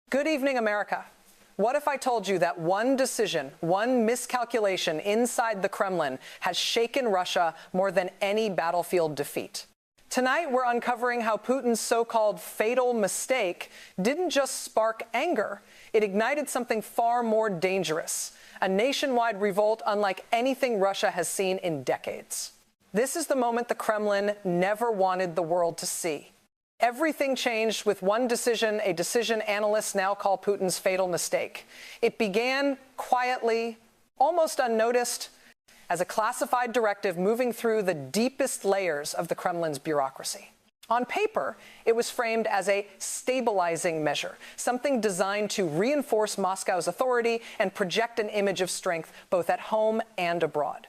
Good evening, America. What if I told you that one decision, one miscalculation inside the Kremlin has shaken Russia more than any battlefield defeat? Tonight, we're uncovering how Putin's so-called fatal mistake didn't just spark anger. It ignited something far more dangerous, a nationwide revolt unlike anything Russia has seen in decades. This is the moment the Kremlin never wanted the world to see. Everything changed with one decision, a decision analysts now call Putin's fatal mistake. It began quietly, almost unnoticed, as a classified directive moving through the deepest layers of the Kremlin's bureaucracy. On paper, it was framed as a stabilizing measure, something designed to reinforce Moscow's authority and project an image of strength both at home and abroad.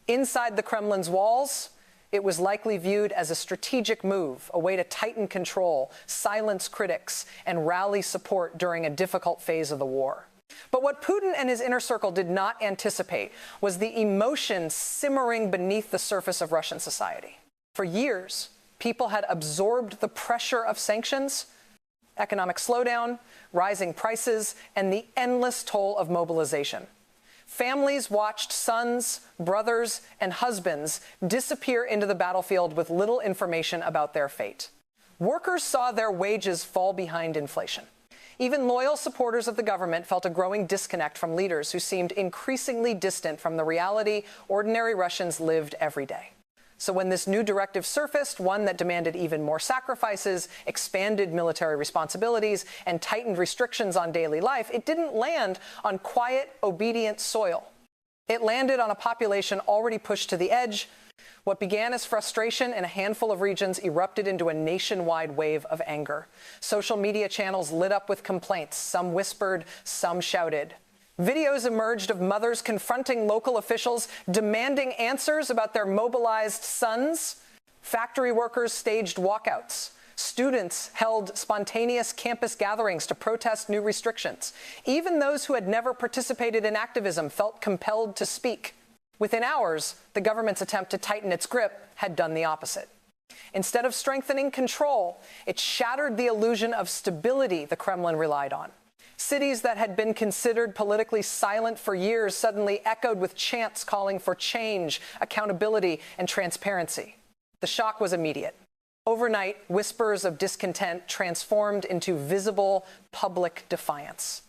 Inside the Kremlin's walls, it was likely viewed as a strategic move, a way to tighten control, silence critics, and rally support during a difficult phase of the war. But what Putin and his inner circle did not anticipate was the emotion simmering beneath the surface of Russian society. For years, people had absorbed the pressure of sanctions, economic slowdown, rising prices, and the endless toll of mobilization. Families watched sons, brothers, and husbands disappear into the battlefield with little information about their fate. Workers saw their wages fall behind inflation. Even loyal supporters of the government felt a growing disconnect from leaders who seemed increasingly distant from the reality ordinary Russians lived every day. So when this new directive surfaced, one that demanded even more sacrifices, expanded military responsibilities, and tightened restrictions on daily life, it didn't land on quiet, obedient soil. It landed on a population already pushed to the edge. What began as frustration in a handful of regions erupted into a nationwide wave of anger. Social media channels lit up with complaints. Some whispered, some shouted. Videos emerged of mothers confronting local officials, demanding answers about their mobilized sons. Factory workers staged walkouts. Students held spontaneous campus gatherings to protest new restrictions. Even those who had never participated in activism felt compelled to speak. Within hours, the government's attempt to tighten its grip had done the opposite. Instead of strengthening control, it shattered the illusion of stability the Kremlin relied on. Cities that had been considered politically silent for years suddenly echoed with chants calling for change, accountability, and transparency. The shock was immediate. Overnight, whispers of discontent transformed into visible public defiance.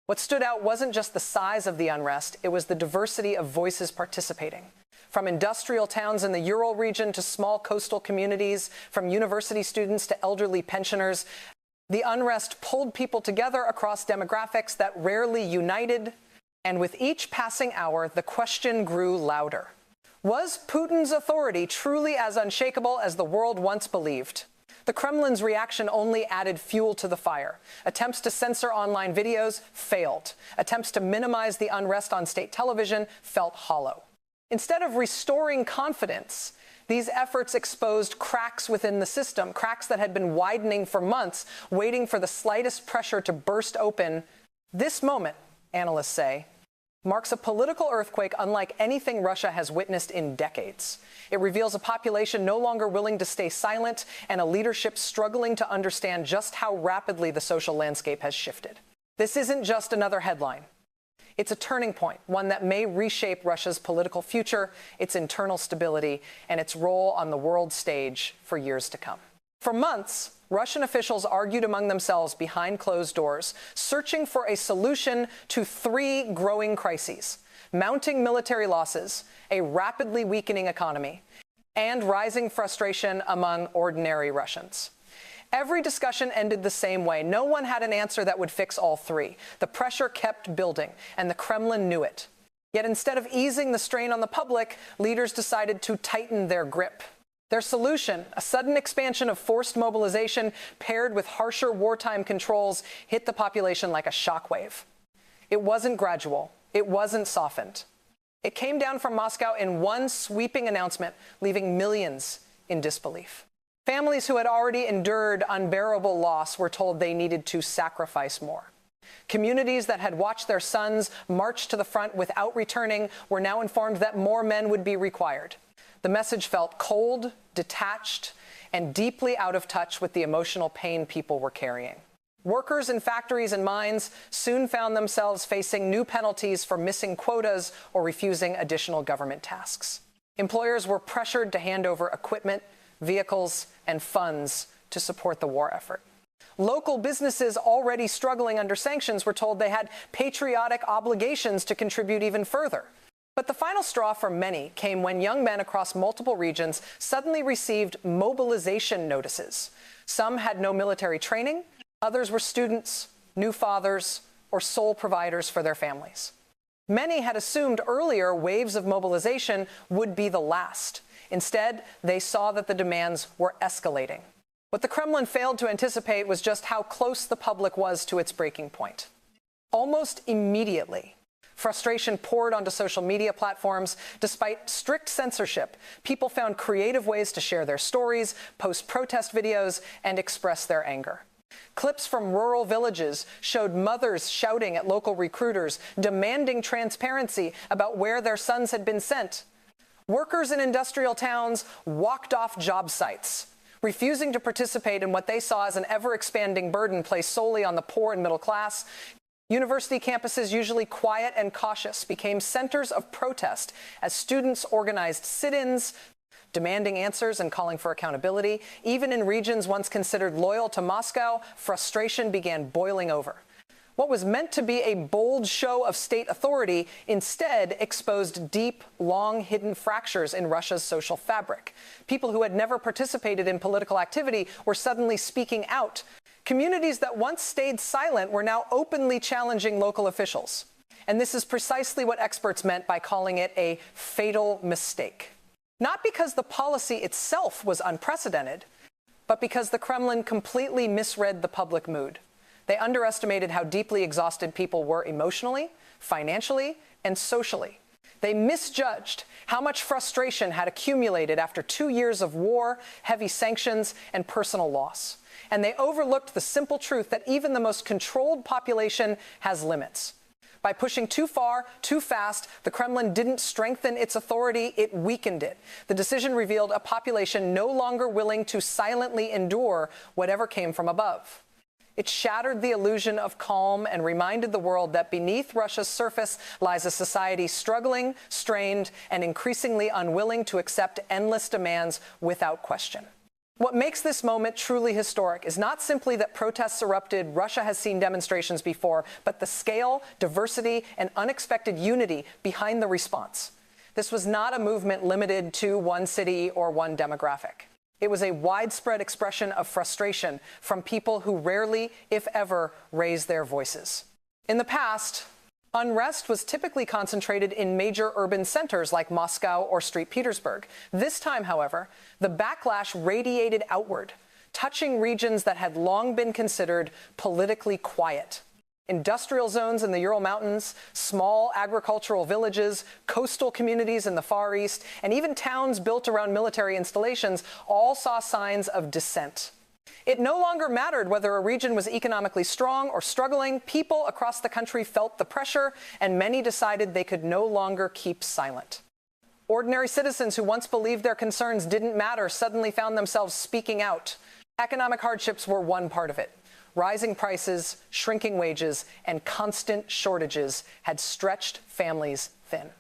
What stood out wasn't just the size of the unrest, it was the diversity of voices participating. From industrial towns in the Ural region to small coastal communities, from university students to elderly pensioners, the unrest pulled people together across demographics that rarely united, and with each passing hour, the question grew louder. Was Putin's authority truly as unshakable as the world once believed? The Kremlin's reaction only added fuel to the fire. Attempts to censor online videos failed. Attempts to minimize the unrest on state television felt hollow. Instead of restoring confidence, these efforts exposed cracks within the system, cracks that had been widening for months, waiting for the slightest pressure to burst open. This moment, analysts say, marks a political earthquake unlike anything Russia has witnessed in decades. It reveals a population no longer willing to stay silent and a leadership struggling to understand just how rapidly the social landscape has shifted. This isn't just another headline. It's a turning point, one that may reshape Russia's political future, its internal stability, and its role on the world stage for years to come. For months, Russian officials argued among themselves behind closed doors, searching for a solution to three growing crises: mounting military losses, a rapidly weakening economy, and rising frustration among ordinary Russians. Every discussion ended the same way. No one had an answer that would fix all three. The pressure kept building, and the Kremlin knew it. Yet instead of easing the strain on the public, leaders decided to tighten their grip. Their solution, a sudden expansion of forced mobilization paired with harsher wartime controls, hit the population like a shockwave. It wasn't gradual. It wasn't softened. It came down from Moscow in one sweeping announcement, leaving millions in disbelief. Families who had already endured unbearable loss were told they needed to sacrifice more. Communities that had watched their sons march to the front without returning were now informed that more men would be required. The message felt cold, detached, and deeply out of touch with the emotional pain people were carrying. Workers in factories and mines soon found themselves facing new penalties for missing quotas or refusing additional government tasks. Employers were pressured to hand over equipment, vehicles, and funds to support the war effort. Local businesses already struggling under sanctions were told they had patriotic obligations to contribute even further. But the final straw for many came when young men across multiple regions suddenly received mobilization notices. Some had no military training, others were students, new fathers, or sole providers for their families. Many had assumed earlier waves of mobilization would be the last. Instead, they saw that the demands were escalating. What the Kremlin failed to anticipate was just how close the public was to its breaking point. Almost immediately, frustration poured onto social media platforms. Despite strict censorship, people found creative ways to share their stories, post protest videos, and express their anger. Clips from rural villages showed mothers shouting at local recruiters, demanding transparency about where their sons had been sent. Workers in industrial towns walked off job sites, refusing to participate in what they saw as an ever-expanding burden placed solely on the poor and middle class. University campuses, usually quiet and cautious, became centers of protest as students organized sit-ins, demanding answers and calling for accountability. Even in regions once considered loyal to Moscow, frustration began boiling over. What was meant to be a bold show of state authority instead exposed deep, long-hidden fractures in Russia's social fabric. People who had never participated in political activity were suddenly speaking out. Communities that once stayed silent were now openly challenging local officials. And this is precisely what experts meant by calling it a fatal mistake. Not because the policy itself was unprecedented, but because the Kremlin completely misread the public mood. They underestimated how deeply exhausted people were emotionally, financially, and socially. They misjudged how much frustration had accumulated after 2 years of war, heavy sanctions, and personal loss. And they overlooked the simple truth that even the most controlled population has limits. By pushing too far, too fast, the Kremlin didn't strengthen its authority, it weakened it. The decision revealed a population no longer willing to silently endure whatever came from above. It shattered the illusion of calm and reminded the world that beneath Russia's surface lies a society struggling, strained, and increasingly unwilling to accept endless demands without question. What makes this moment truly historic is not simply that protests erupted. Russia has seen demonstrations before, but the scale, diversity, and unexpected unity behind the response. This was not a movement limited to one city or one demographic. It was a widespread expression of frustration from people who rarely, if ever, raise their voices. In the past, unrest was typically concentrated in major urban centers like Moscow or St. Petersburg. This time, however, the backlash radiated outward, touching regions that had long been considered politically quiet. Industrial zones in the Ural Mountains, small agricultural villages, coastal communities in the Far East, and even towns built around military installations all saw signs of dissent. It no longer mattered whether a region was economically strong or struggling. People across the country felt the pressure, and many decided they could no longer keep silent. Ordinary citizens who once believed their concerns didn't matter suddenly found themselves speaking out. Economic hardships were one part of it. Rising prices, shrinking wages, and constant shortages had stretched families thin.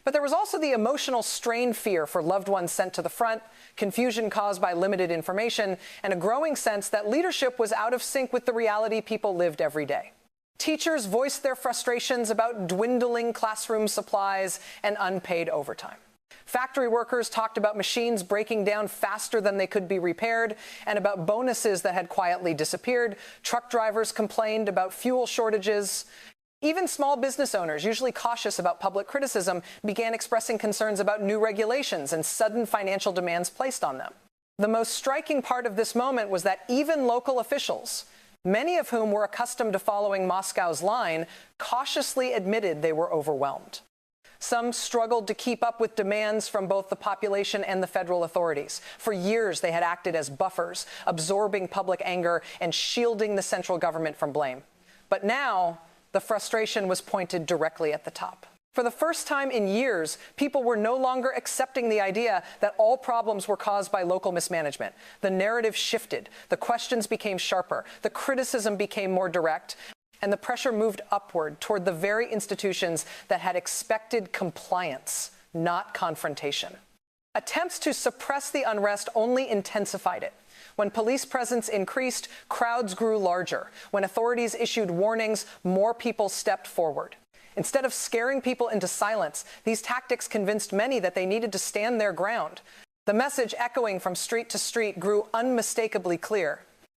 But there was also the emotional strained fear for loved ones sent to the front, confusion caused by limited information, and a growing sense that leadership was out of sync with the reality people lived every day. Teachers voiced their frustrations about dwindling classroom supplies and unpaid overtime. Factory workers talked about machines breaking down faster than they could be repaired and about bonuses that had quietly disappeared. Truck drivers complained about fuel shortages. Even small business owners, usually cautious about public criticism, began expressing concerns about new regulations and sudden financial demands placed on them. The most striking part of this moment was that even local officials, many of whom were accustomed to following Moscow's line, cautiously admitted they were overwhelmed. Some struggled to keep up with demands from both the population and the federal authorities. For years, they had acted as buffers, absorbing public anger and shielding the central government from blame. But now, the frustration was pointed directly at the top. For the first time in years, people were no longer accepting the idea that all problems were caused by local mismanagement. The narrative shifted, the questions became sharper, the criticism became more direct, and the pressure moved upward toward the very institutions that had expected compliance, not confrontation. Attempts to suppress the unrest only intensified it. When police presence increased, crowds grew larger. When authorities issued warnings, more people stepped forward. Instead of scaring people into silence, these tactics convinced many that they needed to stand their ground. The message echoing from street to street grew unmistakably clear.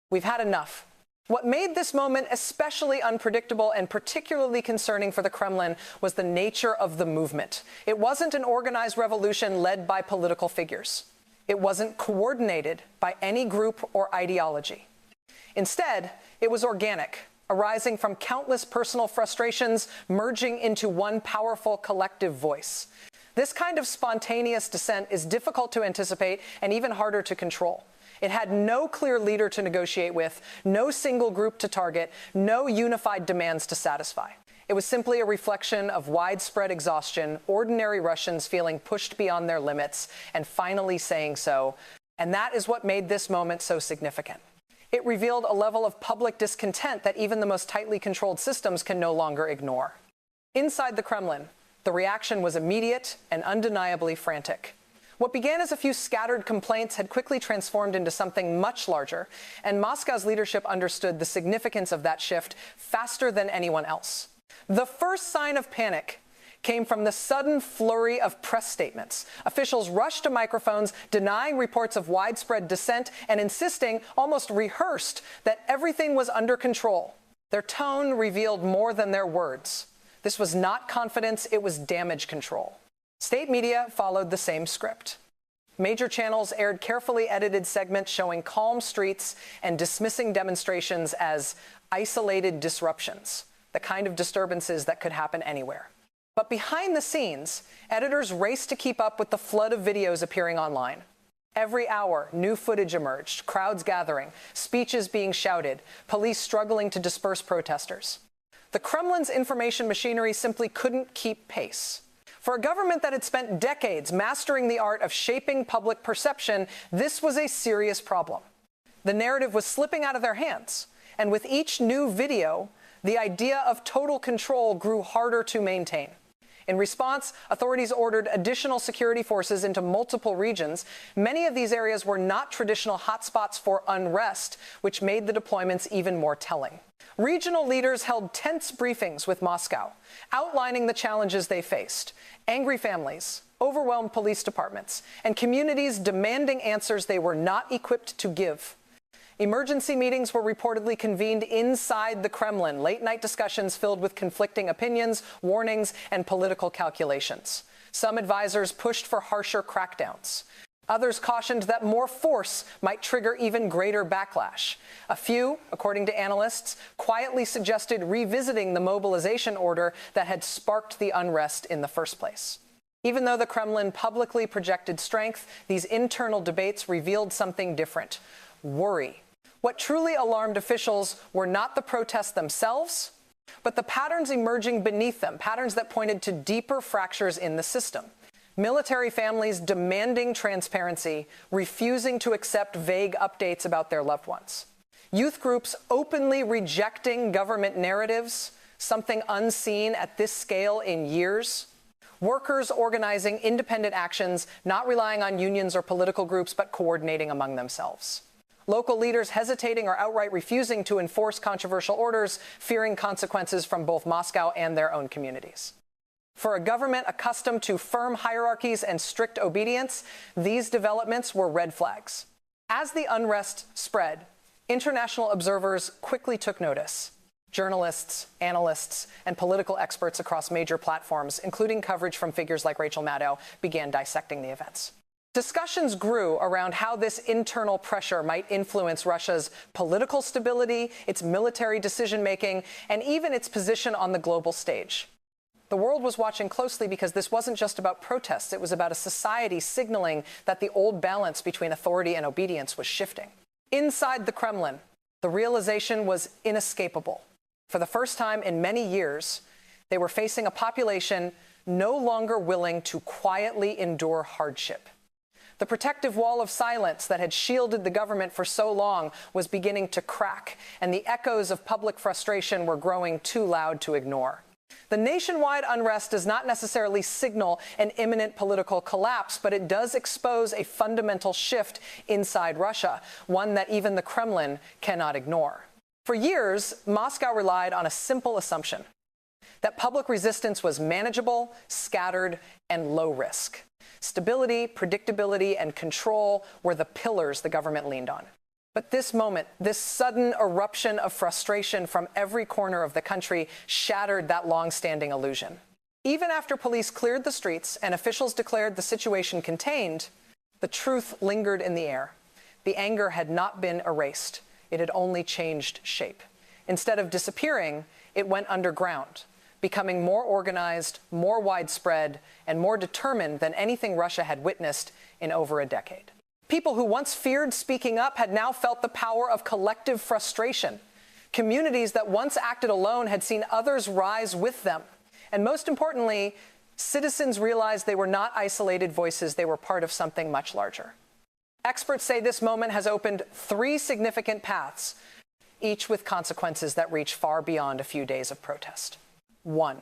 We've had enough. What made this moment especially unpredictable and particularly concerning for the Kremlin was the nature of the movement. It wasn't an organized revolution led by political figures. It wasn't coordinated by any group or ideology. Instead, it was organic, arising from countless personal frustrations merging into one powerful collective voice. This kind of spontaneous dissent is difficult to anticipate and even harder to control. It had no clear leader to negotiate with, no single group to target, no unified demands to satisfy. It was simply a reflection of widespread exhaustion, ordinary Russians feeling pushed beyond their limits and finally saying so. And that is what made this moment so significant. It revealed a level of public discontent that even the most tightly controlled systems can no longer ignore. Inside the Kremlin, the reaction was immediate and undeniably frantic. What began as a few scattered complaints had quickly transformed into something much larger, and Moscow's leadership understood the significance of that shift faster than anyone else. The first sign of panic came from the sudden flurry of press statements. Officials rushed to microphones, denying reports of widespread dissent and insisting, almost rehearsed, that everything was under control. Their tone revealed more than their words. This was not confidence, it was damage control. State media followed the same script. Major channels aired carefully edited segments showing calm streets and dismissing demonstrations as isolated disruptions, the kind of disturbances that could happen anywhere. But behind the scenes, editors raced to keep up with the flood of videos appearing online. Every hour, new footage emerged, crowds gathering, speeches being shouted, police struggling to disperse protesters. The Kremlin's information machinery simply couldn't keep pace. For a government that had spent decades mastering the art of shaping public perception, this was a serious problem. The narrative was slipping out of their hands, and with each new video, the idea of total control grew harder to maintain. In response, authorities ordered additional security forces into multiple regions. Many of these areas were not traditional hotspots for unrest, which made the deployments even more telling. Regional leaders held tense briefings with Moscow, outlining the challenges they faced: angry families, overwhelmed police departments, and communities demanding answers they were not equipped to give. Emergency meetings were reportedly convened inside the Kremlin, late-night discussions filled with conflicting opinions, warnings, and political calculations. Some advisors pushed for harsher crackdowns. Others cautioned that more force might trigger even greater backlash. A few, according to analysts, quietly suggested revisiting the mobilization order that had sparked the unrest in the first place. Even though the Kremlin publicly projected strength, these internal debates revealed something different: worry. What truly alarmed officials were not the protests themselves, but the patterns emerging beneath them, patterns that pointed to deeper fractures in the system. Military families demanding transparency, refusing to accept vague updates about their loved ones. Youth groups openly rejecting government narratives, something unseen at this scale in years. Workers organizing independent actions, not relying on unions or political groups, but coordinating among themselves. Local leaders hesitating or outright refusing to enforce controversial orders, fearing consequences from both Moscow and their own communities. For a government accustomed to firm hierarchies and strict obedience, these developments were red flags. As the unrest spread, international observers quickly took notice. Journalists, analysts, and political experts across major platforms, including coverage from figures like Rachel Maddow, began dissecting the events. Discussions grew around how this internal pressure might influence Russia's political stability, its military decision-making, and even its position on the global stage. The world was watching closely because this wasn't just about protests. It was about a society signaling that the old balance between authority and obedience was shifting. Inside the Kremlin, the realization was inescapable. For the first time in many years, they were facing a population no longer willing to quietly endure hardship. The protective wall of silence that had shielded the government for so long was beginning to crack, and the echoes of public frustration were growing too loud to ignore. The nationwide unrest does not necessarily signal an imminent political collapse, but it does expose a fundamental shift inside Russia, one that even the Kremlin cannot ignore. For years, Moscow relied on a simple assumption: that public resistance was manageable, scattered, and low risk. Stability, predictability, and control were the pillars the government leaned on. But this moment, this sudden eruption of frustration from every corner of the country shattered that long-standing illusion. Even after police cleared the streets and officials declared the situation contained, the truth lingered in the air. The anger had not been erased. It had only changed shape. Instead of disappearing, it went underground, becoming more organized, more widespread, and more determined than anything Russia had witnessed in over a decade. People who once feared speaking up had now felt the power of collective frustration. Communities that once acted alone had seen others rise with them. And most importantly, citizens realized they were not isolated voices, they were part of something much larger. Experts say this moment has opened 3 significant paths, each with consequences that reach far beyond a few days of protest. 1.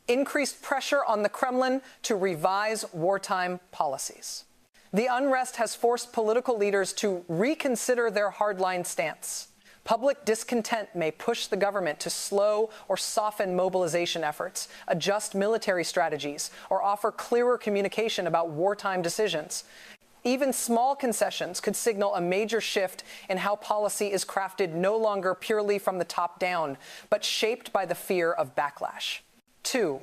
Increased pressure on the Kremlin to revise wartime policies. The unrest has forced political leaders to reconsider their hardline stance. Public discontent may push the government to slow or soften mobilization efforts, adjust military strategies, or offer clearer communication about wartime decisions. Even small concessions could signal a major shift in how policy is crafted, no longer purely from the top down, but shaped by the fear of backlash. 2.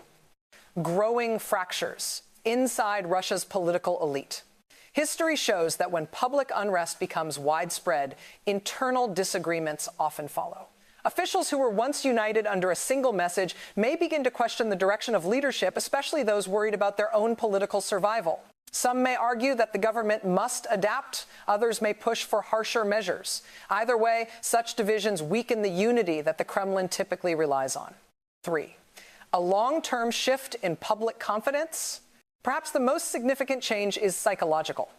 Growing fractures inside Russia's political elite. History shows that when public unrest becomes widespread, internal disagreements often follow. Officials who were once united under a single message may begin to question the direction of leadership, especially those worried about their own political survival. Some may argue that the government must adapt. Others may push for harsher measures. Either way, such divisions weaken the unity that the Kremlin typically relies on. 3. A long-term shift in public confidence. Perhaps the most significant change is psychological.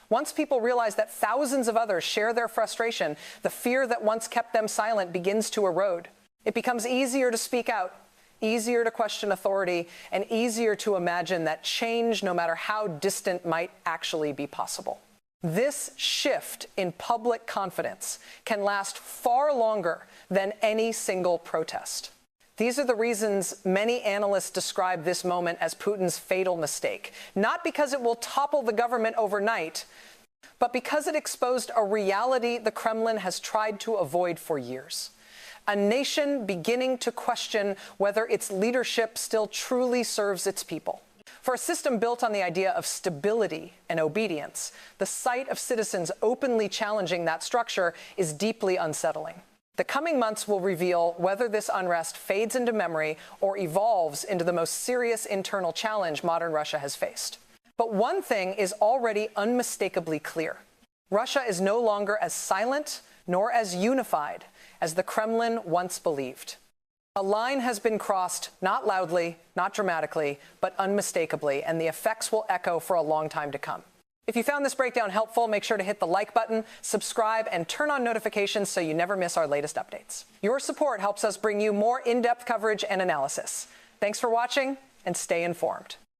Once people realize that thousands of others share their frustration, the fear that once kept them silent begins to erode. It becomes easier to speak out, easier to question authority, and easier to imagine that change, no matter how distant, might actually be possible. This shift in public confidence can last far longer than any single protest. These are the reasons many analysts describe this moment as Putin's fatal mistake, not because it will topple the government overnight, but because it exposed a reality the Kremlin has tried to avoid for years. A nation beginning to question whether its leadership still truly serves its people. For a system built on the idea of stability and obedience, the sight of citizens openly challenging that structure is deeply unsettling. The coming months will reveal whether this unrest fades into memory or evolves into the most serious internal challenge modern Russia has faced. But one thing is already unmistakably clear. Russia is no longer as silent nor as unified as the Kremlin once believed. A line has been crossed, not loudly, not dramatically, but unmistakably, and the effects will echo for a long time to come. If you found this breakdown helpful, make sure to hit the like button, subscribe, and turn on notifications so you never miss our latest updates. Your support helps us bring you more in-depth coverage and analysis. Thanks for watching, and stay informed.